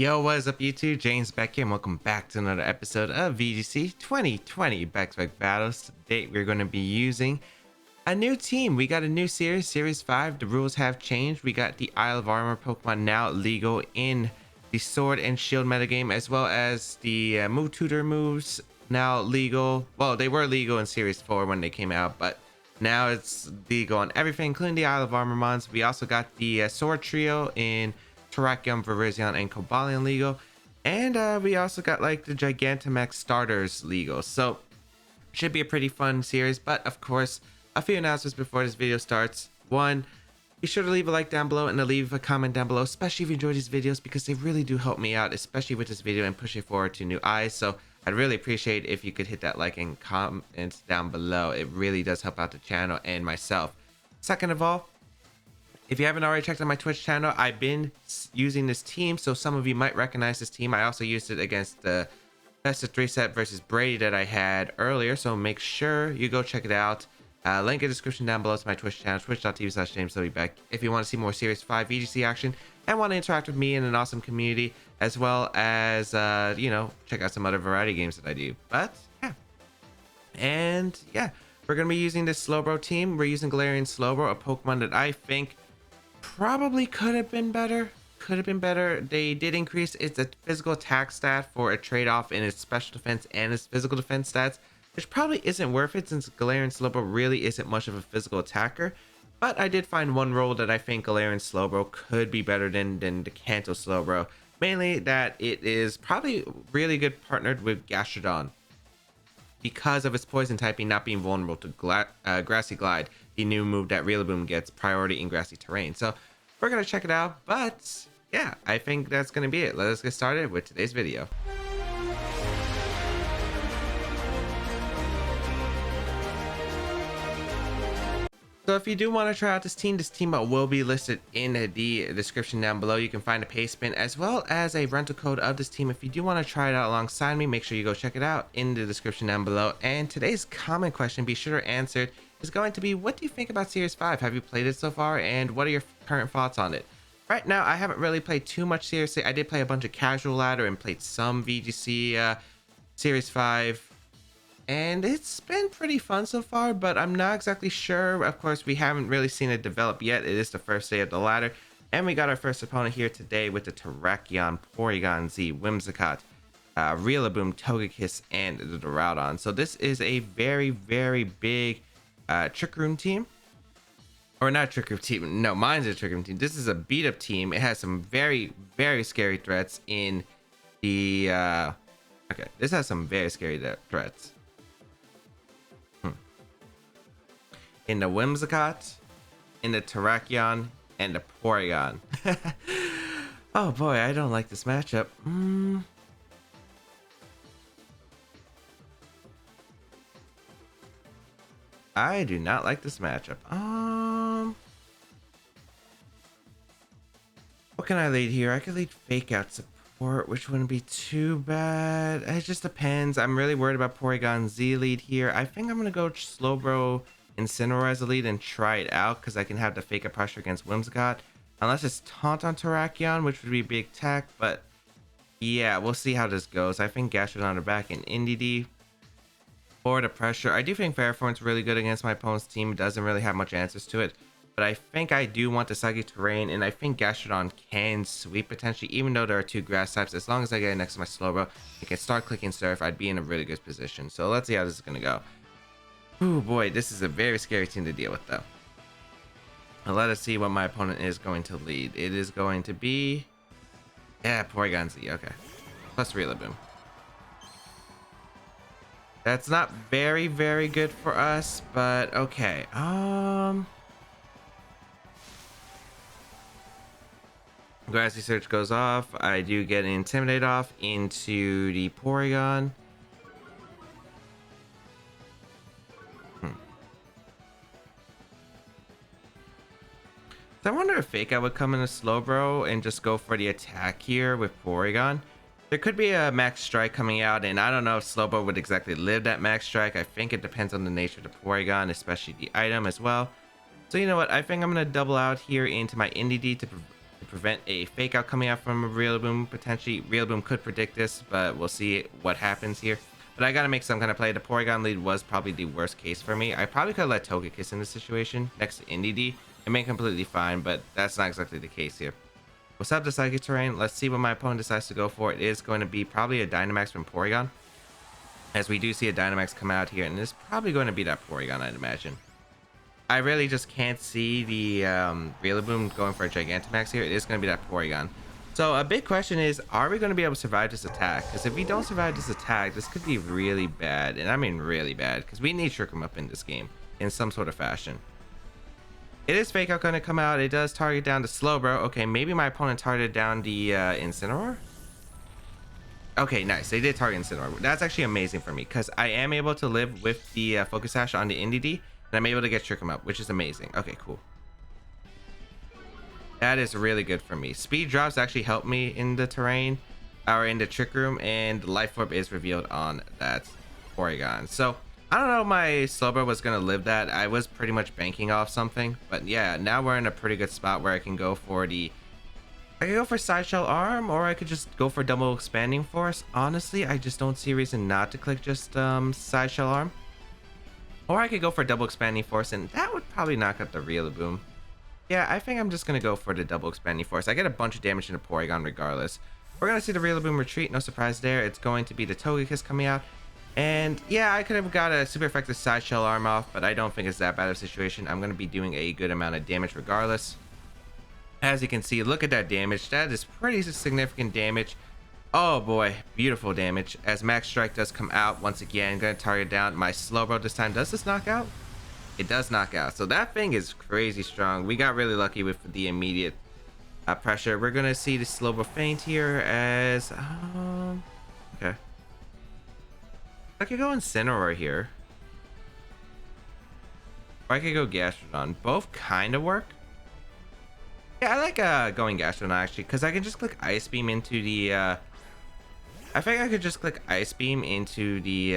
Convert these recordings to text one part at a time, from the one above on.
Yo, what is up YouTube? James back here and welcome back to another episode of VGC 2020 Baek Battles. Today we're going to be using a new team. We got a new series 5. The rules have changed. We got the Isle of Armor Pokemon now legal in the Sword and Shield metagame, as well as the Move Tutor moves now legal. Well, they were legal in Series 4 when they came out, but now it's legal on everything, including the Isle of Armor mons. We also got the Sword Trio in Terrakion, Virizion, and Cobalion legal, and we also got like the Gigantamax starters legal. So should be a pretty fun series. But of course, a few announcements before this video starts. One, be sure to leave a like down below and to leave a comment down below, especially if you enjoy these videos, because they really do help me out, especially with this video and push it forward to new eyes. So I'd really appreciate if you could hit that like and comment down below. It really does help out the channel and myself. Second of all, if you haven't already checked out my Twitch channel, I've been using this team, so some of you might recognize this team. I also used it against the best of 3 set versus Brady that I had earlier, so make sure you go check it out. Link in the description down below to my Twitch channel, twitch.tv/JamesWBeck, if you want to see more Series 5 VGC action and want to interact with me in an awesome community, as well as, check out some other variety games that I do. But, yeah. And, yeah, we're going to be using this Slowbro team. We're using Galarian Slowbro, a Pokemon that I think probably could have been better. They did increase its physical attack stat for a trade-off in its special defense and its physical defense stats, which probably isn't worth it since Galarian Slowbro really isn't much of a physical attacker. But I did find one role that I think Galarian Slowbro could be better than the Kanto Slowbro, mainly that it is probably really good partnered with Gastrodon because of its poison typing not being vulnerable to Grassy Glide, the new move that Rillaboom gets priority in grassy terrain. So we're going to check it out, but yeah, I think that's going to be it. Let us get started with today's video. So if you do want to try out this team will be listed in the description down below. You can find a payspin as well as a rental code of this team. If you do want to try it out alongside me, make sure you go check it out in the description down below. And today's comment question, be sure to answer it, is going to be, what do you think about Series 5? Have you played it so far, and what are your current thoughts on it? Right now, I haven't really played too much seriously. I did play a bunch of casual ladder and played some VGC Series 5. And it's been pretty fun so far, but I'm not exactly sure. Of course, we haven't really seen it develop yet. It is the first day of the ladder. And we got our first opponent here today with the Terrakion, Porygon-Z, Whimsicott, Rillaboom, Togekiss, and the Gastrodon. So this is a very, very big Trick Room team. Or not Trick Room team. No, mine's a Trick Room team. This is a beat-up team. It has some very, very scary threats in the... Okay, this has some very scary threats. In the Whimsicott, in the Terrakion, and the Porygon. Oh boy, I don't like this matchup. I do not like this matchup. What can I lead here? I could lead Fake Out Support, which wouldn't be too bad. It just depends. I'm really worried about Porygon-Z lead here. I think I'm gonna go Slowbro Incineroar as a lead and try it out, because I can have the Fake Out pressure against Whimsicott. Unless it's Taunt on Terrakion, which would be big tech, but yeah, we'll see how this goes. I think Gastrodon are back in Indeedee for the pressure. I do think Fairforn's really good against my opponent's team. It doesn't really have much answers to it, but I think I do want the Psychic Terrain, and I think Gastrodon can sweep potentially, even though there are 2 grass types. As long as I get it next to my Slowbro, I can start clicking Surf. I'd be in a really good position. So let's see how this is going to go. Oh boy, this is a very scary team to deal with, though. Now let us see what my opponent is going to lead. It is going to be... yeah, Porygon-Z, okay. Plus Rillaboom. That's not very, very good for us, but okay. Grassy Search goes off. I do get an Intimidate off into the Porygon. I wonder if Fake Out would come in a Slowbro and just go for the attack here with Porygon. There could be a Max Strike coming out, and I don't know if Slowbro would exactly live that Max Strike. I think it depends on the nature of the Porygon, especially the item as well. So you know what? I think I'm going to double out here into my Indeedee to to prevent a fake out coming out from a Rillaboom. Potentially, Rillaboom could predict this, but we'll see what happens here. But I gotta make some kind of play. The Porygon lead was probably the worst case for me. I probably could have let Togekiss in this situation next to Indeedee and been completely fine, but that's not exactly the case here. What's up, the Psychic Terrain? Let's see what my opponent decides to go for. It is going to be probably a Dynamax from Porygon, as we do see a Dynamax come out here, and it's probably going to be that Porygon, I'd imagine. I really just can't see the Rillaboom going for a Gigantamax here. It is going to be that Porygon. So a big question is, are we going to be able to survive this attack? Because if we don't survive this attack, this could be really bad. And I mean really bad, because we need Trick 'em Up in this game in some sort of fashion. It is Fake Out going to come out. It does target down the Slowbro. Okay, maybe my opponent targeted down the Incineroar? Okay, nice. They did target Incineroar. That's actually amazing for me, because I am able to live with the Focus Sash on the Indeedee, and I'm able to get Trick 'em Up, which is amazing. Okay, cool. That is really good for me. Speed drops actually help me in the terrain or in the trick room, and Life Orb is revealed on that Porygon. So I don't know if my Slowbro was gonna live that. I was pretty much banking off something, but yeah, now we're in a pretty good spot where I can go for Side Shell Arm, or I could just go for Double Expanding Force. Honestly, I just don't see a reason not to click just Side Shell Arm. Or I could go for Double Expanding Force, and that would probably knock out the Rillaboom. Yeah, I think I'm just going to go for the Double Expanding Force. I get a bunch of damage into Porygon regardless. We're going to see the Rillaboom retreat. No surprise there. It's going to be the Togekiss coming out. And yeah, I could have got a super effective Side Shell Arm off, but I don't think it's that bad of a situation. I'm going to be doing a good amount of damage regardless. As you can see, look at that damage. That is pretty significant damage. Oh boy, beautiful damage. As Max Strike does come out once again. Going to target down my Slowbro this time. Does this knock out? It does knock out. So that thing is crazy strong. We got really lucky with the immediate pressure. We're gonna see the Slowbro faint here as okay. I could go Incineroar here, or I could go Gastrodon. Both kind of work. Yeah, I like going Gastrodon actually, because I can just click Ice Beam into the I think I could just click Ice Beam into the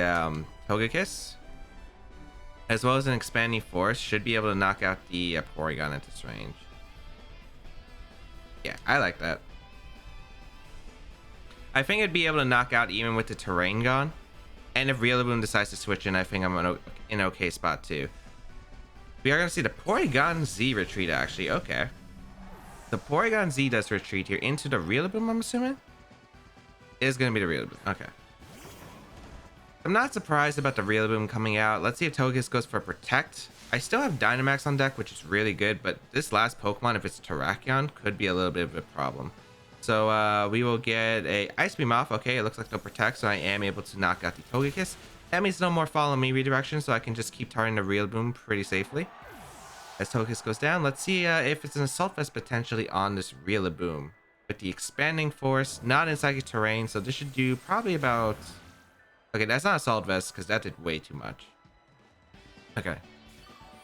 Togekiss, as well as an Expanding Force. Should be able to knock out the Porygon at this range. Yeah, I like that. I think it'd be able to knock out even with the terrain gone. And if Rillaboom decides to switch in, I think I'm in an okay spot too. We are going to see the Porygon-Z retreat actually. Okay. The Porygon-Z does retreat here into the Rillaboom, I'm assuming? It is going to be the Rillaboom. Okay. I'm not surprised about the Rillaboom coming out. Let's see if Togekiss goes for Protect. I still have Dynamax on deck, which is really good, but this last Pokemon, if it's Terrakion, could be a little bit of a problem. So we will get a Ice Beam off. Okay, it looks like no Protect, so I am able to knock out the Togekiss. That means no more Follow Me redirection, so I can just keep targeting the Rillaboom pretty safely. As Togekiss goes down, let's see if it's an Assault Vest potentially on this Rillaboom. With the Expanding Force, not in Psychic Terrain, so this should do probably about... Okay, that's not Assault Vest, because that did way too much. Okay.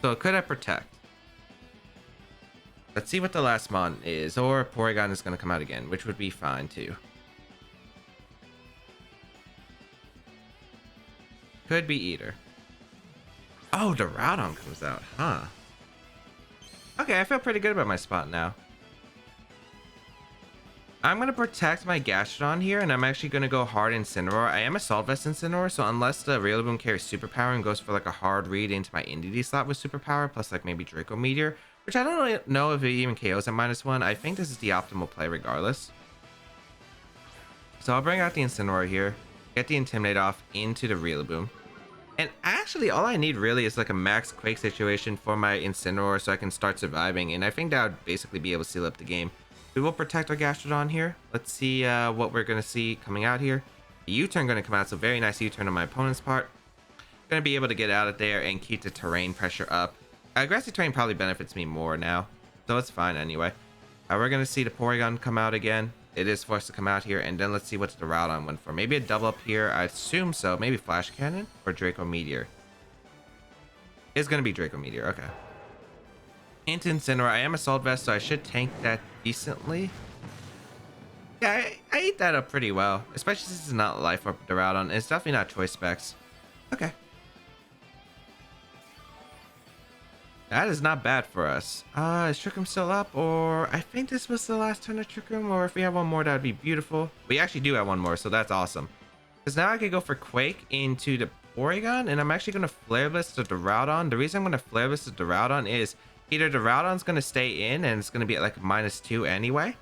So could I Protect? Let's see what the last mon is, or Porygon is going to come out again, which would be fine too. Could be either. Oh, the Groudon comes out, huh? Okay, I feel pretty good about my spot now. I'm going to protect my Gastrodon here, and I'm actually going to go hard Incineroar. I am Assault Vest Incineroar, so unless the Rillaboom carries Superpower and goes for like a hard read into my Indeedee slot with Superpower, plus like maybe Draco Meteor, which I don't really know if it even KOs at -1. I think this is the optimal play regardless. So I'll bring out the Incineroar here, get the Intimidate off into the Rillaboom. And actually, all I need really is like a max Quake situation for my Incineroar so I can start surviving, and I think that would basically be able to seal up the game. We will protect our Gastrodon here. Let's see what we're going to see coming out here. A U-turn going to come out, so very nice U-turn on my opponent's part. Going to be able to get out of there and keep the terrain pressure up. Aggressive terrain probably benefits me more now, so it's fine anyway. We're going to see the Porygon come out again. It is forced to come out here, and then let's see what the Groudon went for. Maybe a double up here, I assume so. Maybe Flash Cannon or Draco Meteor. It's going to be Draco Meteor, okay. Into Incineroar. I am Assault Vest, so I should tank that decently. Yeah, I ate that up pretty well, especially since it's not Life Orb the Groudon. It's definitely not Choice Specs. Okay. That is not bad for us. Is Trick Room still up? Or I think this was the last turn of Trick Room. Or if we have one more, that would be beautiful. We actually do have one more, so that's awesome. Because now I could go for Quake into the Porygon, and I'm actually going to Flare Blitz the Duraludon. The reason I'm going to Flare Blitz the Duraludon is either Duraludon's going to stay in, and it's going to be at like a -2 anyway.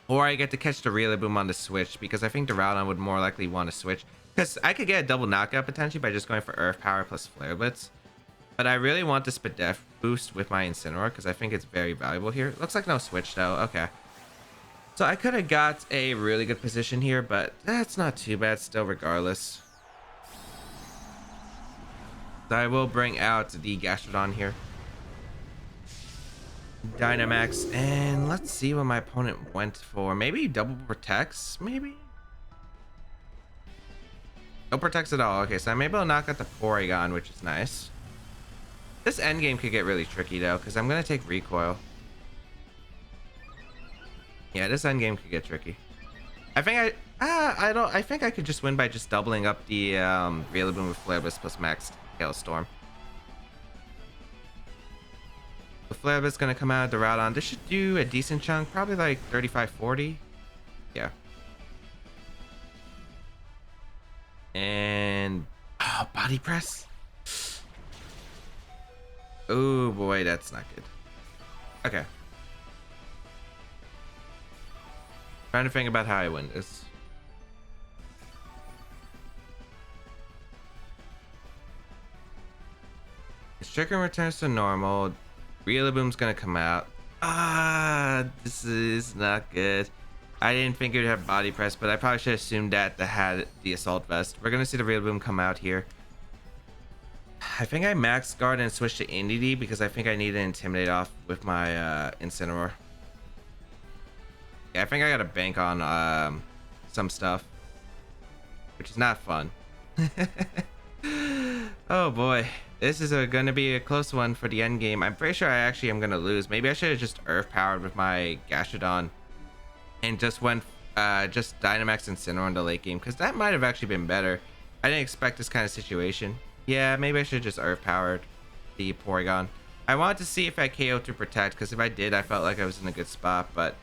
Or I get to catch the Rillaboom on the switch, because I think Duraludon would more likely want to switch. Because I could get a double knockout potentially by just going for Earth Power plus Flare Blitz. But I really want the Spadef boost with my Incineroar because I think it's very valuable here. Looks like no switch though. Okay. So I could have got a really good position here, but that's not too bad still regardless. So I will bring out the Gastrodon here. Dynamax, and let's see what my opponent went for. Maybe double protects, maybe? No protects at all. Okay, so I'm able to knock out the Porygon, which is nice. This endgame could get really tricky though, because I'm gonna take recoil. Yeah, this endgame could get tricky. I think I think I could just win by just doubling up the Rillaboom with Flare Blitz plus Max Hailstorm. The Flare Blitz gonna come out of Duraludon. This should do a decent chunk, probably like 35-40. Yeah. And body press. Oh boy, that's not good. Okay. Trying to think about how I win this. Chicken returns to normal. Rillaboom's gonna come out. This is not good. I didn't think it would have body press, but I probably should have assumed that had the assault vest. We're gonna see the Rillaboom come out here. I think I max guard and switch to Indeedee because I think I need to intimidate off with my Incineroar. Yeah, I think I gotta bank on some stuff, which is not fun. Oh boy, this is gonna be a close one for the end game. I'm pretty sure I actually am gonna lose. Maybe I should have just Earth powered with my Gastrodon and just went just Dynamax Incineroar in the late game because that might have actually been better. I didn't expect this kind of situation. Yeah, maybe I should have just Earth powered the Porygon. I wanted to see if I KO through Protect because if I did, I felt like I was in a good spot, but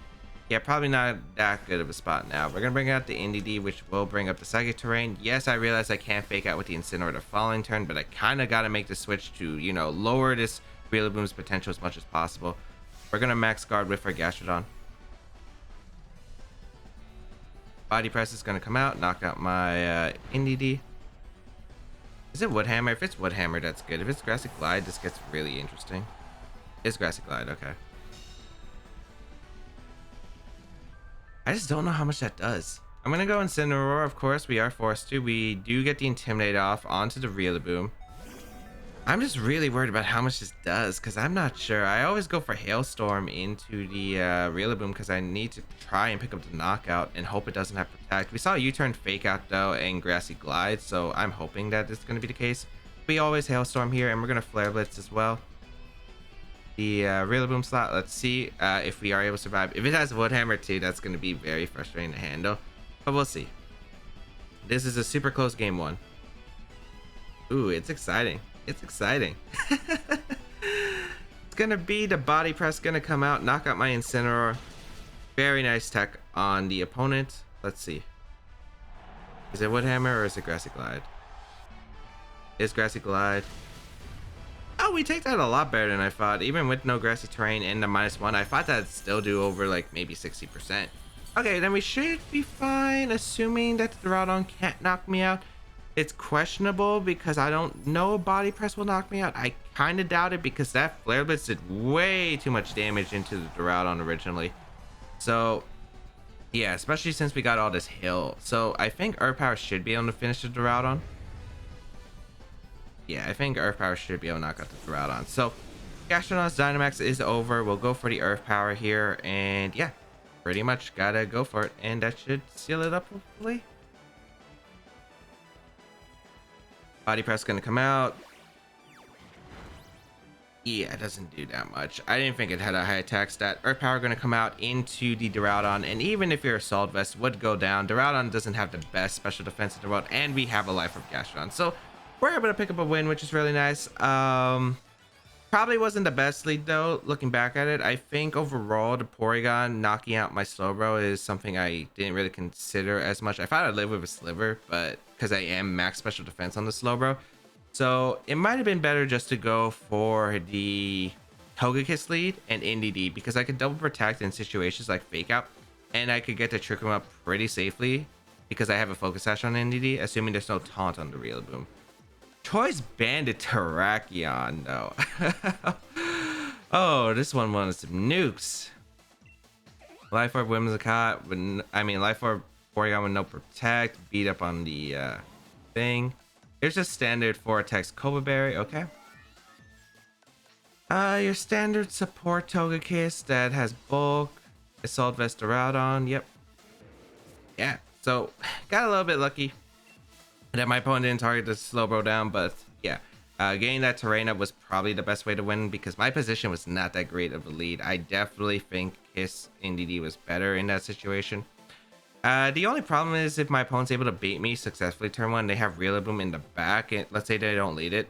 yeah, probably not that good of a spot now. We're gonna bring out the Indeedee, which will bring up the Psychic Terrain. Yes, I realize I can't fake out with the Incineroar the following turn, but I kind of gotta make the switch to, you know, lower this Rillaboom's potential as much as possible. We're gonna max guard with our Gastrodon. Body Press is gonna come out, knock out my Indeedee. Is it Wood Hammer? If it's Wood Hammer, that's good. If it's Grassy Glide, this gets really interesting. It's Grassy Glide, okay. I just don't know how much that does. I'm gonna go Incineroar, of course. We are forced to. We do get the Intimidate off onto the Rillaboom. I'm just really worried about how much this does because I'm not sure. I always go for Hailstorm into the Rillaboom because I need to try and pick up the knockout and hope it doesn't have Protect. We saw a U-turn Fake Out though and Grassy Glide, so I'm hoping that this is going to be the case. We always Hailstorm here and we're going to Flare Blitz as well. The Rillaboom slot, let's see if we are able to survive. If it has Wood Hammer too, that's going to be very frustrating to handle, but we'll see. This is a super close game one. Ooh, it's exciting. It's exciting. It's gonna be the Body Press gonna come out, knock out my Incineroar. Very nice tech on the opponent. Let's see. Is it Wood Hammer or is it Grassy Glide? Is Grassy Glide? Oh, we take that a lot better than I thought. Even with no Grassy Terrain and the -1, I thought that'd still do over like maybe 60%. Okay, then we should be fine, assuming that the Duraludon can't knock me out. It's questionable because I don't know Body Press will knock me out. I kind of doubt it because that Flare Blitz did way too much damage into the Duraludon originally. So, yeah, especially since we got all this hail. So, I think Earth Power should be able to finish the Duraludon. Yeah, I think Earth Power should be able to knock out the Duraludon. So, Gastrodon's Dynamax is over. We'll go for the Earth Power here. And, yeah, pretty much gotta go for it. And that should seal it up, hopefully. Body Press gonna come out. Yeah, it doesn't do that much. I didn't think it had a high attack stat. Earth Power gonna come out into the Duraludon, and even if your Assault Vest would go down, Duraludon doesn't have the best special defense in the world, and we have a Life of Gastrodon. So we're able to pick up a win, which is really nice. Probably wasn't the best lead though, looking back at it. I think overall the Porygon knocking out my Slowbro is something I didn't really consider as much. I thought I'd live with a Sliver, but because I am max special defense on the Slowbro. So it might have been better just to go for the Togekiss lead and Indeedee, because I could double protect in situations like Fake Out, and I could get to trick him up pretty safely because I have a Focus Sash on Indeedee, assuming there's no taunt on the Rillaboom. Choice Banded Terrakion though. Oh, this one wanted some nukes. Life Orb Whimsicott, Life Orb Porygon with no protect, beat up on the thing. Here's just standard 4 attacks Cobra Berry, okay. Your standard support Togekiss that has bulk, Assault Vest Aroudon, yep. Yeah, so got a little bit lucky that my opponent didn't target the Slowbro down, but yeah, getting that terrain up was probably the best way to win because my position was not that great of a lead. I definitely think Kiss Indeedee was better in that situation. The only problem is if my opponent's able to bait me successfully turn 1, they have Rillaboom in the back, and let's say they don't lead it,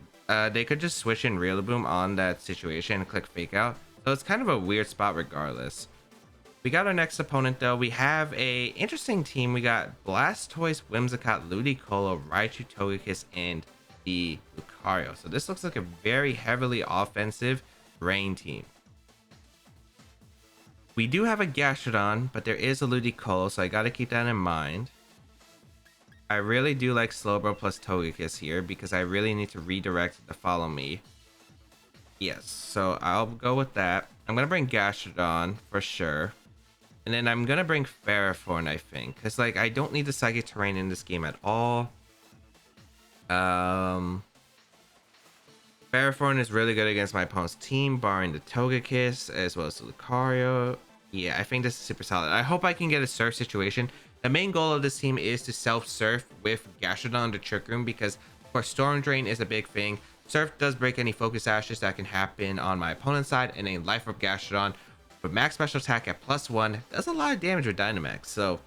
they could just switch in Rillaboom on that situation and click Fake Out. So it's kind of a weird spot regardless. We got our next opponent though. We have a interesting team. We got Blastoise, Whimsicott, Ludicolo, Raichu, Togekiss, and the Lucario. So this looks like a very heavily offensive rain team. We do have a Gastrodon, but there is a Ludicolo, so I got to keep that in mind. I really do like Slowbro plus Togekiss here because I really need to redirect the follow me. Yes, so I'll go with that. I'm going to bring Gastrodon for sure. And then I'm going to bring Ferrothorn, I think. Because, like, I don't need the Psychic Terrain in this game at all. Ferrothorn is really good against my opponent's team, barring the Togekiss, as well as the Lucario. Yeah, I think this is super solid. I hope I can get a Surf situation. The main goal of this team is to self-Surf with Gastrodon to Trick Room, because, of course, Storm Drain is a big thing. Surf does break any Focus Ashes that can happen on my opponent's side, and a Life Orb Gastrodon with max special attack at +1 does a lot of damage with Dynamax. So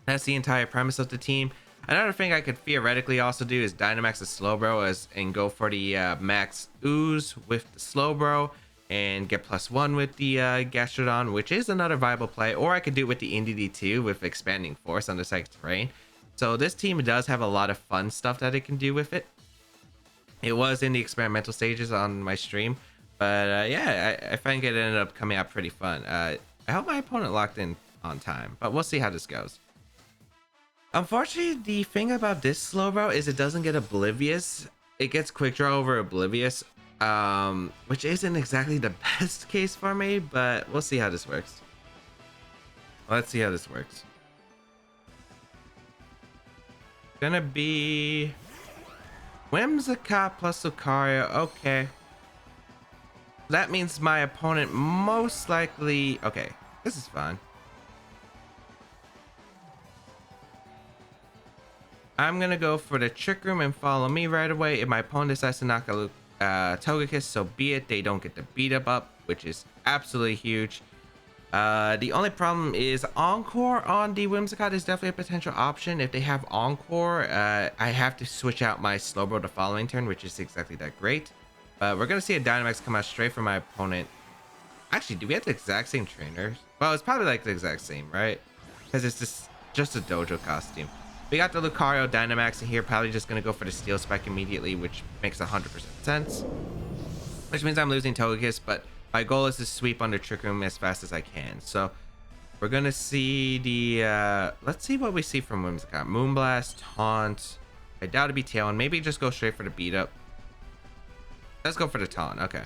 that's the entire premise of the team. Another thing I could theoretically also do is Dynamax the Slowbro and go for the max ooze with the Slowbro and get +1 with the Gastrodon, which is another viable play. Or I could do it with the Indeedee too with Expanding Force on the Psychic Terrain. So this team does have a lot of fun stuff that it can do with it. It was in the experimental stages on my stream. But yeah, I think it ended up coming out pretty fun. I hope my opponent locked in on time, but we'll see how this goes. Unfortunately, the thing about this Slowbro is it doesn't get Oblivious. It gets Quick Draw over Oblivious, which isn't exactly the best case for me, but we'll see how this works. Let's see how this works. Gonna be Whimsicott plus Lucario, okay. That means my opponent most likely... Okay, this is fine. I'm going to go for the Trick Room and follow me right away. If my opponent decides to knock a Togekiss, so be it. They don't get the beat up, which is absolutely huge. The only problem is Encore on the Whimsicott is definitely a potential option. If they have Encore, I have to switch out my Slowbro the following turn, which is exactly that great. We're going to see a Dynamax come out straight from my opponent. Actually, do we have the exact same trainers? Well, it's probably like the exact same, right? Because it's just a dojo costume. We got the Lucario Dynamax in here, probably just going to go for the Steel Spike immediately, which makes 100% sense. Which means I'm losing Togekiss, but my goal is to sweep under Trick Room as fast as I can. So we're going to see the... let's see what we see from Whimsicott. Moonblast, Taunt. I doubt it'd be Tailwind. Maybe just go straight for the beat up. Let's go for the Taunt. Okay.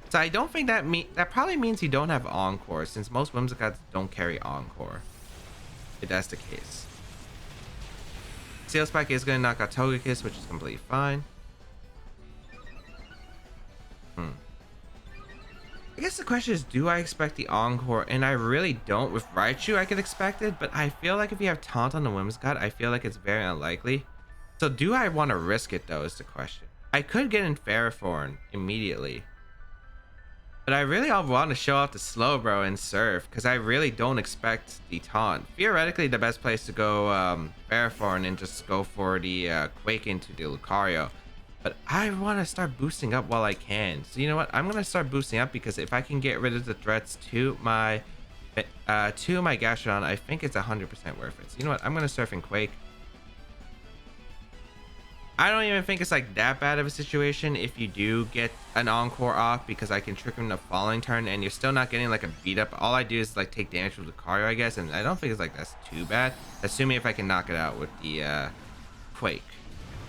So I don't think that probably means you don't have Encore, since most Whimsicotts don't carry Encore. If that's the case. Steel Spike is going to knock out Togekiss, which is completely fine. I guess the question is, do I expect the Encore? And I really don't. With Raichu, I could expect it, but I feel like if you have Taunt on the Whimsicott, I feel like it's very unlikely. So do I want to risk it, though, is the question. I could get in Ferrothorn immediately. But I really want to show off the Slowbro and Surf, because I really don't expect the Taunt. Theoretically, the best place to go Ferrothorn and just go for the Quake into the Lucario. but I want to start boosting up while I can. So you know what? I'm gonna start boosting up because if I can get rid of the threats to my Gastrodon, I think it's 100% worth it. So you know what? I'm gonna Surf and Quake. I don't even think it's like that bad of a situation if you do get an Encore off, because I can trick him the following turn and you're still not getting like a beat up. All I do is like take damage with Lucario, I guess, and I don't think it's like that's too bad, assuming if I can knock it out with the Quake.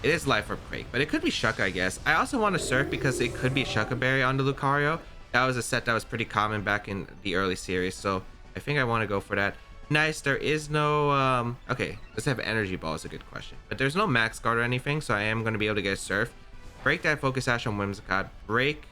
It is Life Orb Quake, but it could be Shuca, I guess. I also want to Surf because it could be Shuca Berry on the Lucario. That was a set that was pretty common back in the early series, so I think I want to go for that. Nice, there is no okay, let's have Energy Ball is a good question, but there's no Max Guard or anything, so I am going to be able to get a Surf, break that Focus Sash on Whimsicott, break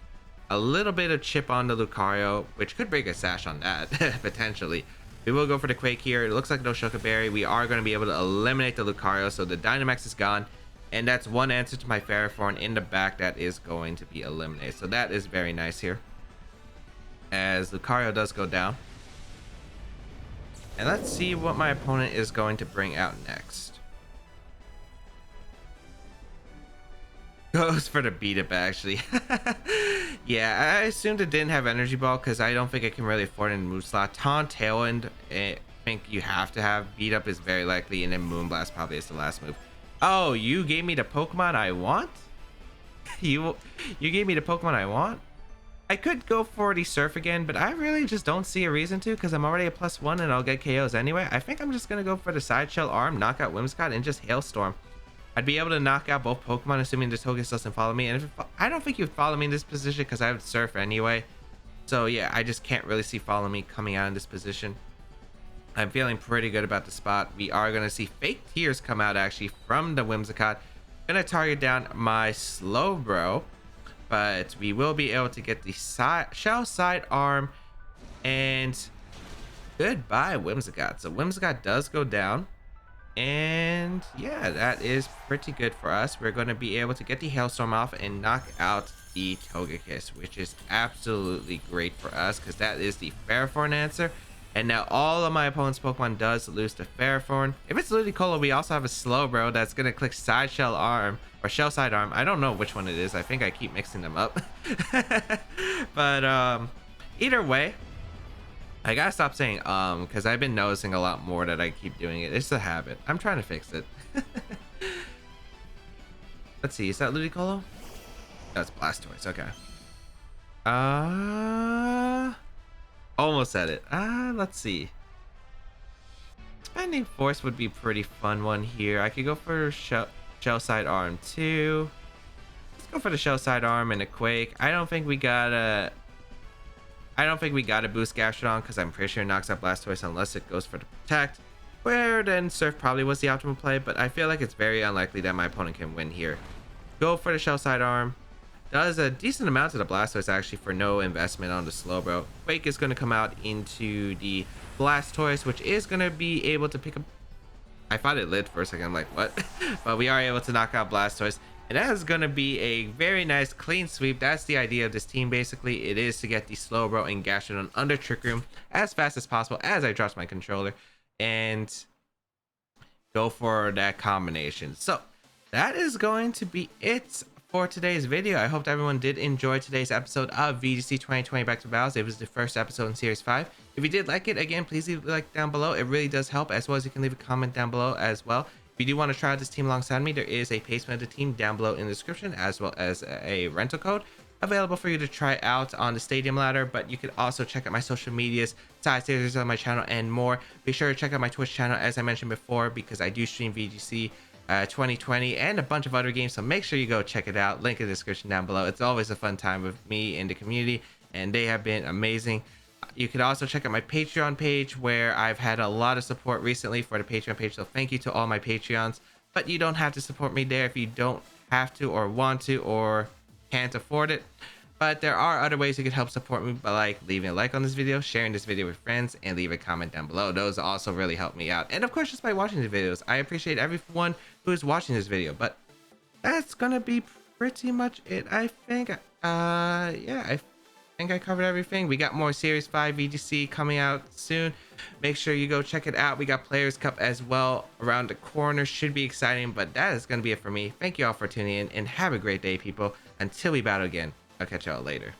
a little bit of chip on the Lucario, which could break a Sash on that potentially. We will go for the Quake here. It looks like no Shuca Berry. We are going to be able to eliminate the Lucario, so the Dynamax is gone, and that's one answer to my Ferrothorn in the back that is going to be eliminated. So that is very nice here, as Lucario does go down. And let's see what my opponent is going to bring out next. Goes for the beat up, actually. Yeah, I assumed it didn't have Energy Ball because I don't think I can really afford it in move slot. Taunt, Tailwind, I think you have to have. Beat up is very likely, and then Moonblast probably is the last move. Oh, you gave me the Pokemon I want? You gave me the Pokemon I want? I could go for the Surf again, but I really just don't see a reason to because I'm already a +1 and I'll get KOs anyway. I think I'm just going to go for the Side Shell Arm, knock out Whimsicott, and just Hailstorm. I'd be able to knock out both Pokemon, assuming the Togekiss doesn't follow me. And I don't think you'd follow me in this position because I would Surf anyway. So yeah, I just can't really see follow me coming out in this position. I'm feeling pretty good about the spot. We are going to see Fake Tears come out actually from the Whimsicott. Going to target down my Slowbro. But we will be able to get the Shell Side Arm, and goodbye Whimsicott. So Whimsicott does go down, and yeah, that is pretty good for us. We're going to be able to get the Hailstorm off and knock out the Togekiss, which is absolutely great for us because that is the Ferrothorn answer. And now all of my opponent's Pokemon does lose to Ferrothorn. If it's Ludicolo, we also have a Slowbro that's going to click Side Shell Arm or Shell Side Arm. I don't know which one it is. I think I keep mixing them up. But either way, I gotta stop saying because I've been noticing a lot more that I keep doing it. It's a habit. I'm trying to fix it. Let's see. Is that Ludicolo? That's Blastoise. Okay. Almost said it. Let's see. Expanding Force would be a pretty fun one here. I could go for Shell Side Arm too. Let's go for the Shell Side Arm and a Quake. I don't think we gotta boost Gastrodon because I'm pretty sure it knocks out Blastoise unless it goes for the Protect. Where then Surf probably was the optimal play, but I feel like it's very unlikely that my opponent can win here. Go for the Shell Side Arm. Does a decent amount to the Blastoise actually for no investment on the Slowbro. Quake is going to come out into the Blastoise, which is going to be able to pick up. I thought it lit for a second. I'm like, what? But we are able to knock out Blastoise. And that is going to be a very nice clean sweep. That's the idea of this team, basically. It is to get the Slowbro and Gastrodon under Trick Room as fast as possible as I drops my controller. And go for that combination. So that is going to be it for today's video. I hope everyone did enjoy today's episode of VGC 2020 Back to Battles. It was the first episode in Series 5. If you did like it, again, please leave a like down below. It really does help, as well as you can leave a comment down below as well. If you do want to try out this team alongside me, there is a placement of the team down below in the description, as well as a rental code available for you to try out on the Stadium Ladder. But you can also check out my social medias, side series on my channel, and more. Be sure to check out my Twitch channel, as I mentioned before, because I do stream VGC 2020 and a bunch of other games, so make sure you go check it out. Link in the description down below. It's always a fun time with me and the community, and they have been amazing. You can also check out my Patreon page, where I've had a lot of support recently for the Patreon page, so thank you to all my Patreons. But you don't have to support me there if you don't have to or want to or can't afford it. But there are other ways you can help support me by like leaving a like on this video, sharing this video with friends, and leave a comment down below. Those also really help me out. And of course, just by watching the videos. I appreciate everyone who is watching this video. But that's gonna be pretty much it, I think. Yeah, think I covered everything. We got more Series 5 VGC coming out soon. Make sure you go check it out. We got Players Cup as well around the corner. Should be exciting, but that is going to be it for me. Thank you all for tuning in and have a great day, people. Until we battle again, I'll catch y'all later.